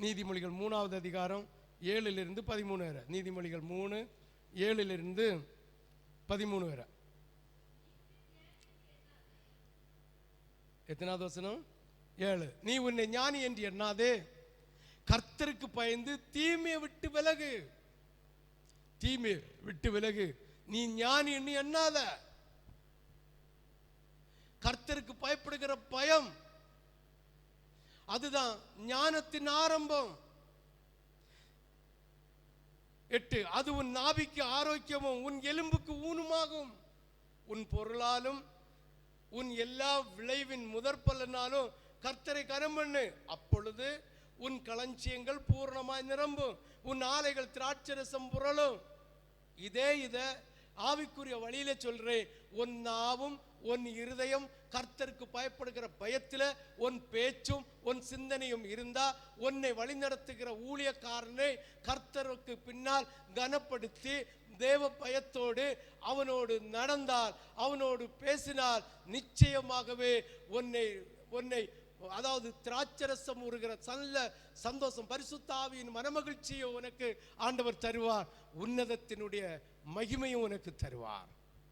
நீதிமொழிகள் 3வது அதிகாரம் 7லிருந்து 13 வரை. நீதிமொழிகள் 3, 7லிருந்து 13 வரை. எத்தனாவது வசனம்? 7. நீ உன்னை ஞானி என்று எண்ணாதே, கர்த்தருக்கு பயந்து தீமையை விட்டு விலகு. தீமையை விட்டு விலகு. நீ ஞானி என்று எண்ணாத. கர்த்தருக்கு பயப்படுகிற பயம், அதுதான் ஞானத்தின் ஆரம்பம். 8. அது உன் நாபிக்கு ஆரோக்கியமும் உன் எலும்புக்கு ஊனுமாகும். உன் பொருளாலும் உன் எல்லா விளைவின் முதற் பலனாலும் கர்த்தரை கனம் பண்ணு. அப்பொழுது உன் களஞ்சியங்கள் பூர்ணமாய் நிரம்பும், உன் ஆலைகள் திராட்சரசம் புரளும். இத ஆவிக்குரிய வழியில சொல்றேன். உன் நாவும் உன் இருதயம் கர்த்தருக்கு பயப்படுகிற பயத்தில் உன் பேச்சும் உன் சிந்தனையும் இருந்தா, உன்னை வழிநடத்துகிற ஊழியக்காரனை கர்த்தருக்கு பின்னால் கனப்படுத்தி தேவ பயத்தோடு அவனோடு நடந்தால், அவனோடு பேசினால், நிச்சயமாகவே உன்னை அதாவது திராட்சரசம் ஊறுகிற சந்தோஷம், பரிசுத்த ஆவியின் மனமகிழ்ச்சியை உனக்கு ஆண்டவர் தருவார். உன்னதத்தினுடைய மகிமையும் உனக்கு தருவார்.